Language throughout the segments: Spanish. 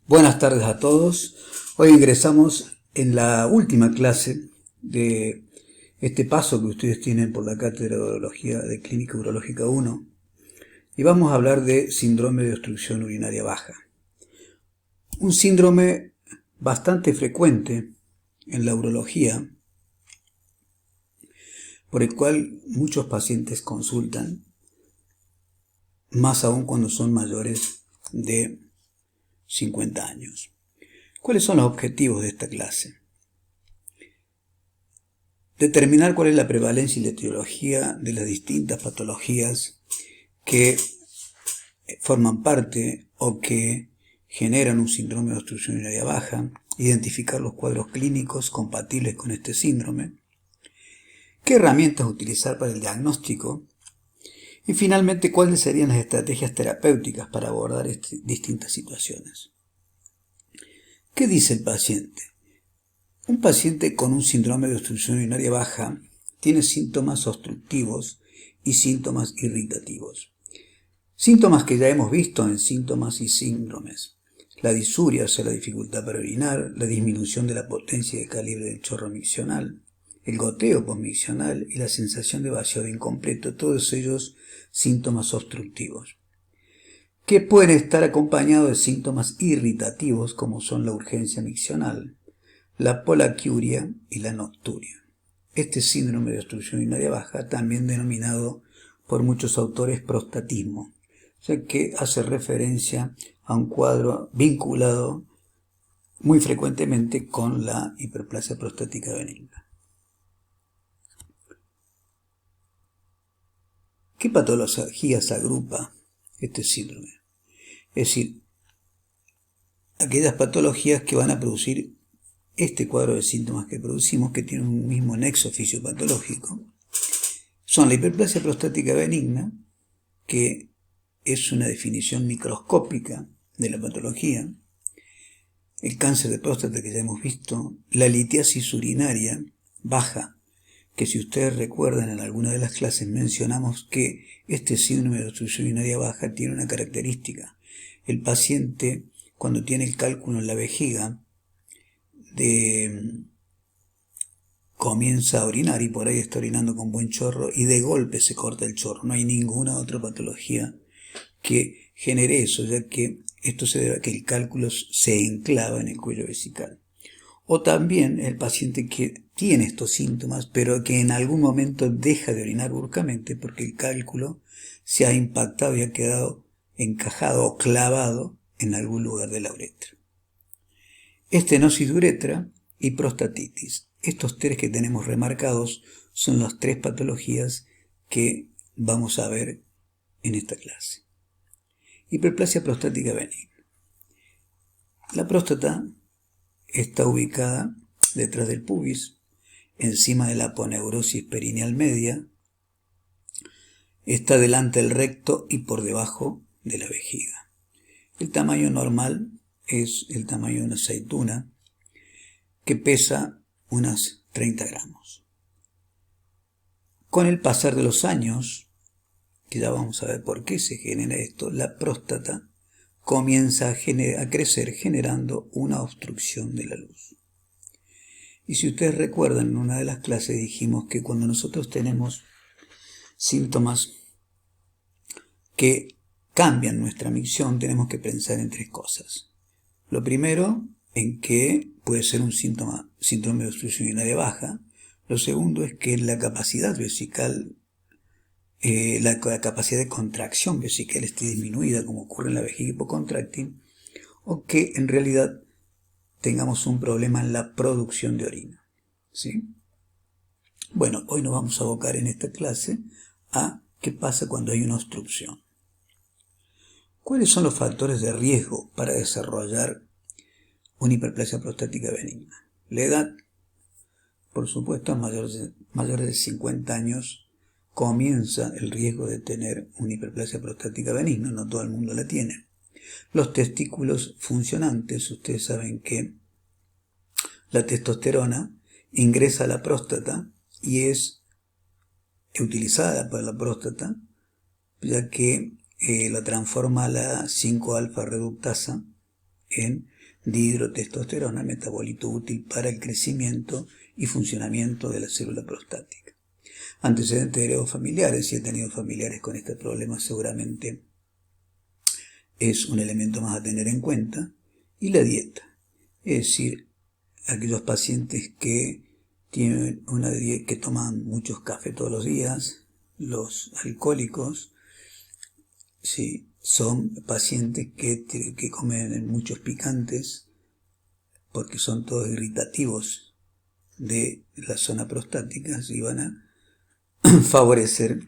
Buenas tardes a todos. Hoy ingresamos en la última clase de este paso que ustedes tienen por la Cátedra de Urología de Clínica Urológica 1 y vamos a hablar de síndrome de obstrucción urinaria baja. Un síndrome bastante frecuente en la urología por el cual muchos pacientes consultan, más aún cuando son mayores de 50 años. ¿Cuáles son los objetivos de esta clase? Determinar cuál es la prevalencia y la etiología de las distintas patologías que forman parte o que generan un síndrome de obstrucción urinaria baja, identificar los cuadros clínicos compatibles con este síndrome, qué herramientas utilizar para el diagnóstico y finalmente cuáles serían las estrategias terapéuticas para abordar distintas situaciones. ¿Qué dice el paciente? Un paciente con un síndrome de obstrucción urinaria baja tiene síntomas obstructivos y síntomas irritativos. Síntomas que ya hemos visto en síntomas y síndromes. La disuria, o sea, la dificultad para orinar, la disminución de la potencia y de calibre del chorro miccional, el goteo posmiccional y la sensación de vaciado incompleto, todos ellos síntomas obstructivos, que pueden estar acompañados de síntomas irritativos como son la urgencia miccional, la polaquiuria y la nocturia. Este síndrome de obstrucción urinaria baja, también denominado por muchos autores prostatismo, o sea que hace referencia a un cuadro vinculado muy frecuentemente con la hiperplasia prostática benigna. ¿Qué patologías agrupa este síndrome? Es decir, aquellas patologías que van a producir este cuadro de síntomas que producimos, que tiene un mismo nexo fisiopatológico, son la hiperplasia prostática benigna, que es una definición microscópica de la patología, el cáncer de próstata que ya hemos visto, la litiasis urinaria baja, que si ustedes recuerdan en alguna de las clases mencionamos que este síndrome de obstrucción urinaria baja tiene una característica. El paciente, cuando tiene el cálculo en la vejiga, comienza a orinar y por ahí está orinando con buen chorro y de golpe se corta el chorro. No hay ninguna otra patología que genere eso, ya que esto se debe a que el cálculo se enclava en el cuello vesical. O también el paciente que tiene estos síntomas, pero que en algún momento deja de orinar bruscamente porque el cálculo se ha impactado y ha quedado encajado o clavado en algún lugar de la uretra. Estenosis de uretra y prostatitis. Estos tres que tenemos remarcados son las tres patologías que vamos a ver en esta clase. Hiperplasia prostática benigna. La próstata está ubicada detrás del pubis, encima de la aponeurosis perineal media, está delante del recto y por debajo de la vejiga. El tamaño normal es el tamaño de una aceituna, que pesa unas 30 gramos. Con el pasar de los años, que ya vamos a ver por qué se genera esto, la próstata comienza a crecer generando una obstrucción de la luz. Y si ustedes recuerdan, en una de las clases dijimos que cuando nosotros tenemos síntomas que cambian nuestra micción, tenemos que pensar en tres cosas. Lo primero, en que puede ser un síndrome de obstrucción urinaria baja. Lo segundo es que la capacidad vesical, la capacidad de contracción vesical esté disminuida, como ocurre en la vejiga hipocontráctil, o que en realidad tengamos un problema en la producción de orina. ¿Sí? Bueno, hoy nos vamos a abocar en esta clase a qué pasa cuando hay una obstrucción. ¿Cuáles son los factores de riesgo para desarrollar una hiperplasia prostática benigna? La edad, por supuesto, a mayores de 50 años comienza el riesgo de tener una hiperplasia prostática benigna, no todo el mundo la tiene. Los testículos funcionantes, ustedes saben que la testosterona ingresa a la próstata y es utilizada por la próstata, ya que la transforma a la 5-alfa reductasa en dihidrotestosterona, metabolito útil para el crecimiento y funcionamiento de la célula prostática. Antecedentes heredofamiliares, si he tenido familiares con este problema, seguramente es un elemento más a tener en cuenta. Y la dieta, es decir, aquellos pacientes que tienen una dieta, que toman muchos cafés todos los días, los alcohólicos, sí, son pacientes que comen muchos picantes, porque son todos irritativos de la zona prostática y van a favorecer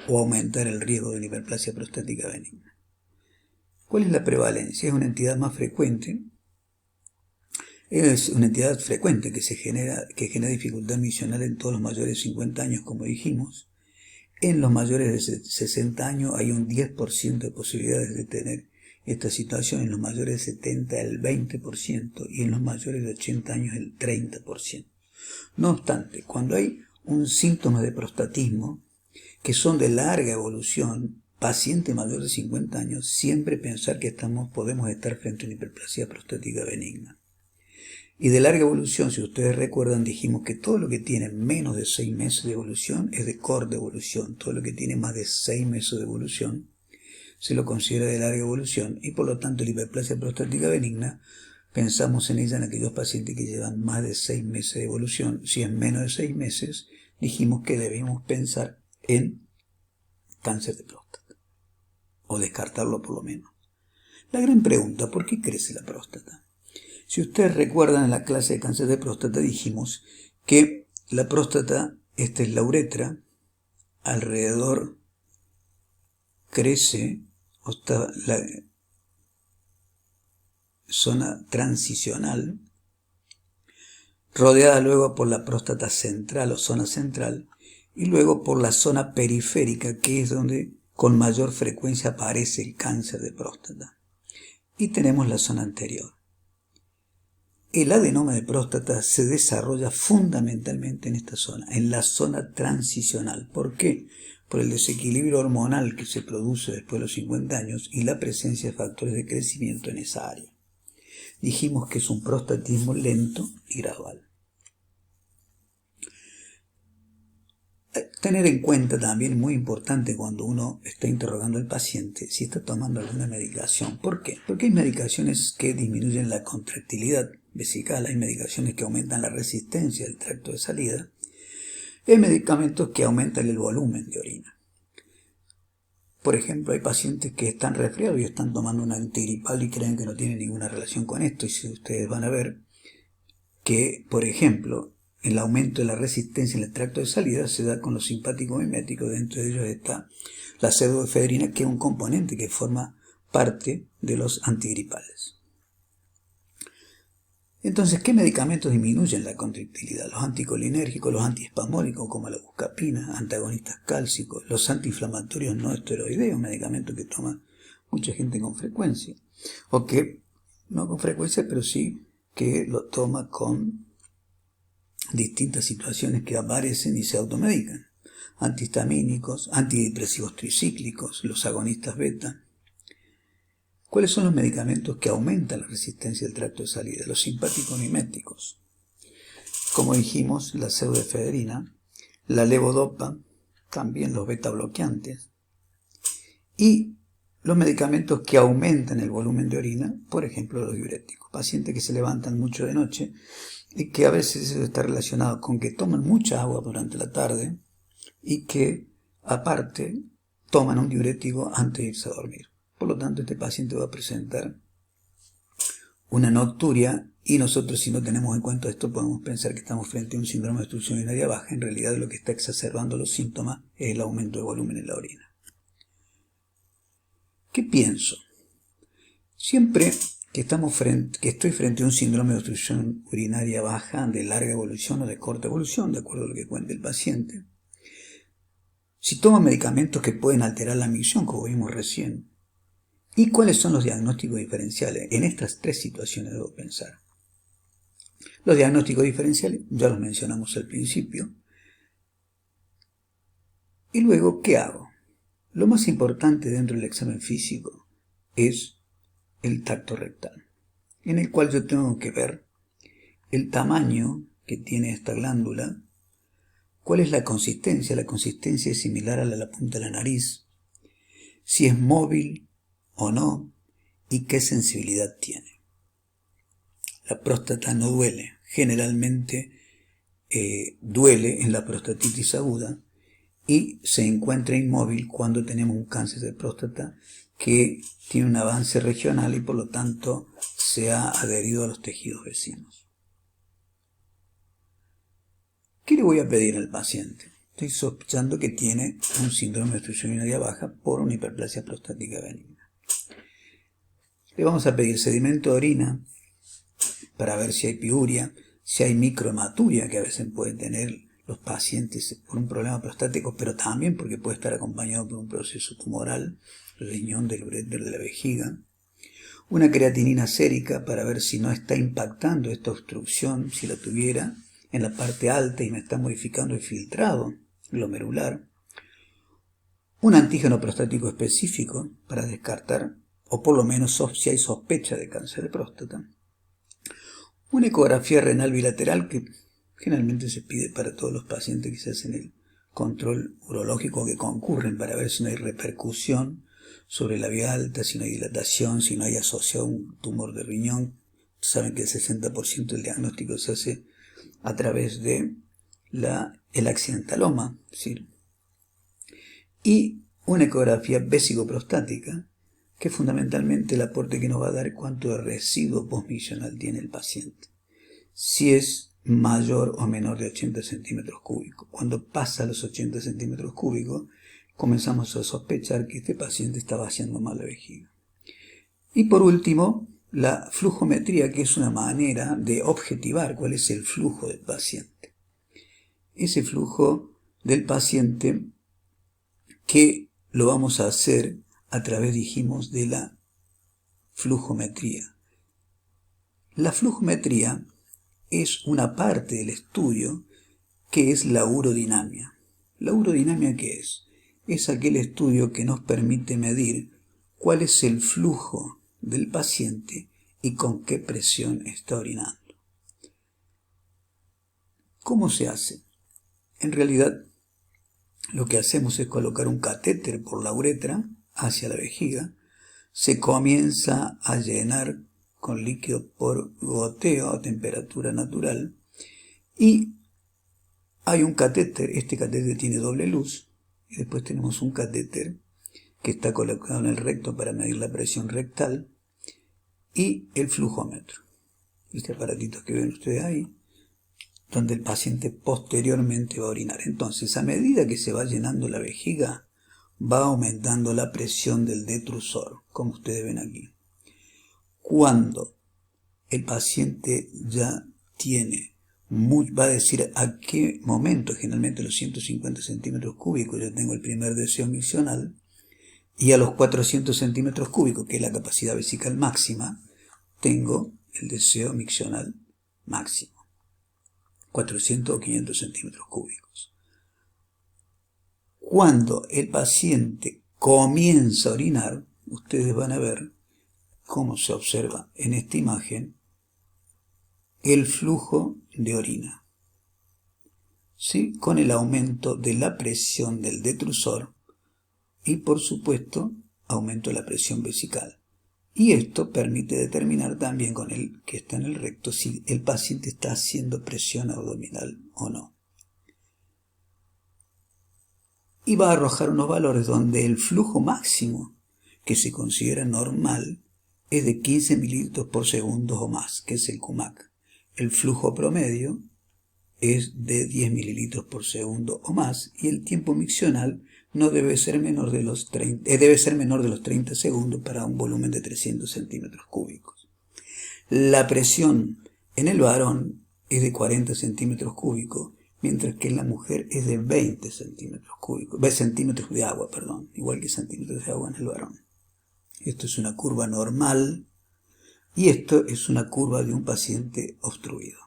o aumentar el riesgo de la hiperplasia prostática benigna. ¿Cuál es la prevalencia? Es una entidad más frecuente. Es una entidad frecuente que genera dificultad misional en todos los mayores de 50 años, como dijimos. En los mayores de 60 años hay un 10% de posibilidades de tener esta situación, en los mayores de 70 el 20% y en los mayores de 80 años el 30%. No obstante, cuando hay un síntoma de prostatismo que son de larga evolución, paciente mayor de 50 años, siempre pensar que podemos estar frente a una hiperplasia prostática benigna. Y de larga evolución, si ustedes recuerdan, dijimos que todo lo que tiene menos de 6 meses de evolución es de corta evolución. Todo lo que tiene más de 6 meses de evolución se lo considera de larga evolución y por lo tanto la hiperplasia prostática benigna pensamos en ella en aquellos pacientes que llevan más de 6 meses de evolución. Si es menos de 6 meses, dijimos que debemos pensar en cáncer de próstata o descartarlo por lo menos. La gran pregunta, ¿por qué crece la próstata? Si ustedes recuerdan, en la clase de cáncer de próstata dijimos que la próstata, esta es la uretra, alrededor crece, o está la zona transicional, rodeada luego por la próstata central o zona central, y luego por la zona periférica, que es donde con mayor frecuencia aparece el cáncer de próstata. Y tenemos la zona anterior. El adenoma de próstata se desarrolla fundamentalmente en esta zona, en la zona transicional. ¿Por qué? Por el desequilibrio hormonal que se produce después de los 50 años y la presencia de factores de crecimiento en esa área. Dijimos que es un prostatismo lento y gradual. Tener en cuenta también, muy importante cuando uno está interrogando al paciente, si está tomando alguna medicación. ¿Por qué? Porque hay medicaciones que disminuyen la contractilidad vesical, hay medicaciones que aumentan la resistencia del tracto de salida, y hay medicamentos que aumentan el volumen de orina. Por ejemplo, hay pacientes que están resfriados y están tomando un antigripal y creen que no tiene ninguna relación con esto, y si ustedes van a ver que, por ejemplo, el aumento de la resistencia en el tracto de salida se da con los simpáticos miméticos. Dentro de ellos está la pseudoefedrina, que es un componente que forma parte de los antigripales. Entonces, ¿qué medicamentos disminuyen la contractilidad? Los anticolinérgicos, los antiespasmódicos como la buscapina, antagonistas cálcicos, los antiinflamatorios no esteroideos, medicamentos que toma mucha gente con frecuencia, o que no con frecuencia, pero sí que lo toma con distintas situaciones que aparecen y se automedican. Antihistamínicos, antidepresivos tricíclicos, los agonistas beta. ¿Cuáles son los medicamentos que aumentan la resistencia del tracto de salida? Los simpáticos miméticos. Como dijimos, la pseudoefedrina, la levodopa, también los beta bloqueantes. Y los medicamentos que aumentan el volumen de orina, por ejemplo los diuréticos. Pacientes que se levantan mucho de noche y que a veces eso está relacionado con que toman mucha agua durante la tarde y que aparte toman un diurético antes de irse a dormir. Por lo tanto, este paciente va a presentar una nocturia y nosotros, si no tenemos en cuenta esto, podemos pensar que estamos frente a un síndrome de obstrucción urinaria baja. En realidad, lo que está exacerbando los síntomas es el aumento de volumen en la orina. ¿Qué pienso? Siempre que estoy frente a un síndrome de obstrucción urinaria baja de larga evolución o de corta evolución, de acuerdo a lo que cuente el paciente, si toma medicamentos que pueden alterar la micción, como vimos recién, ¿y cuáles son los diagnósticos diferenciales? En estas tres situaciones debo pensar. Los diagnósticos diferenciales ya los mencionamos al principio. Y luego, ¿qué hago? Lo más importante dentro del examen físico es el tacto rectal, en el cual yo tengo que ver el tamaño que tiene esta glándula, cuál es la consistencia. La consistencia es similar a la punta de la nariz, si es móvil o no y qué sensibilidad tiene. La próstata no duele, generalmente duele en la prostatitis aguda y se encuentra inmóvil cuando tenemos un cáncer de próstata que tiene un avance regional y por lo tanto se ha adherido a los tejidos vecinos. ¿Qué le voy a pedir al paciente? Estoy sospechando que tiene un síndrome de obstrucción urinaria baja por una hiperplasia prostática benigna. Le vamos a pedir sedimento de orina para ver si hay piuria, si hay microhematuria, que a veces pueden tener los pacientes por un problema prostático, pero también porque puede estar acompañado por un proceso tumoral, el riñón, del uréter, de la vejiga. Una creatinina sérica para ver si no está impactando esta obstrucción, si la tuviera, en la parte alta y me está modificando el filtrado glomerular. Un antígeno prostático específico para descartar, o por lo menos si hay sospecha de cáncer de próstata. Una ecografía renal bilateral que generalmente se pide para todos los pacientes que se hacen el control urológico, que concurren para ver si no hay repercusión sobre la vía alta, si no hay dilatación, si no hay asociado un tumor de riñón. Saben que el 60% del diagnóstico se hace a través de el accidentaloma, es decir, y una ecografía vésico-prostática, que es fundamentalmente el aporte que nos va a dar cuánto de residuo posmisional tiene el paciente. Si es mayor o menor de 80 centímetros cúbicos. Cuando pasa los 80 centímetros cúbicos, comenzamos a sospechar que este paciente está vaciando mal la vejiga. Y por último, la flujometría, que es una manera de objetivar cuál es el flujo del paciente. Ese flujo del paciente que lo vamos a hacer a través, dijimos, de la flujometría. La flujometría es una parte del estudio que es la urodinamia. ¿La urodinamia qué es? Es aquel estudio que nos permite medir cuál es el flujo del paciente y con qué presión está orinando. ¿Cómo se hace? En realidad, lo que hacemos es colocar un catéter por la uretra hacia la vejiga, se comienza a llenar con líquido por goteo a temperatura natural y hay un catéter. Este catéter tiene doble luz y después tenemos un catéter que está colocado en el recto para medir la presión rectal y el flujómetro. Este aparatito que ven ustedes ahí, donde el paciente posteriormente va a orinar. Entonces, a medida que se va llenando la vejiga, va aumentando la presión del detrusor, como ustedes ven aquí. Cuando el paciente ya tiene, va a decir a qué momento, generalmente los 150 centímetros cúbicos, yo tengo el primer deseo miccional, y a los 400 centímetros cúbicos, que es la capacidad vesical máxima, tengo el deseo miccional máximo. 400 o 500 centímetros cúbicos. Cuando el paciente comienza a orinar, ustedes van a ver cómo se observa en esta imagen el flujo de orina, ¿sí? Con el aumento de la presión del detrusor y, por supuesto, aumento de la presión vesical. Y esto permite determinar también con el que está en el recto si el paciente está haciendo presión abdominal o no. Y va a arrojar unos valores donde el flujo máximo que se considera normal es de 15 mililitros por segundo o más, que es el CUMAC. El flujo promedio es de 10 mililitros por segundo o más y el tiempo miccional no debe ser menor de los 30 segundos para un volumen de 300 centímetros cúbicos. La presión en el varón es de 40 centímetros cúbicos, mientras que en la mujer es de 20 centímetros cúbicos, centímetros de agua, perdón, igual que centímetros de agua en el varón. Esto es una curva normal y esto es una curva de un paciente obstruido.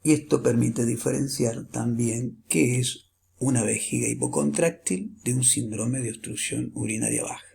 Y esto permite diferenciar también qué es una vejiga hipocontráctil de un síndrome de obstrucción urinaria baja.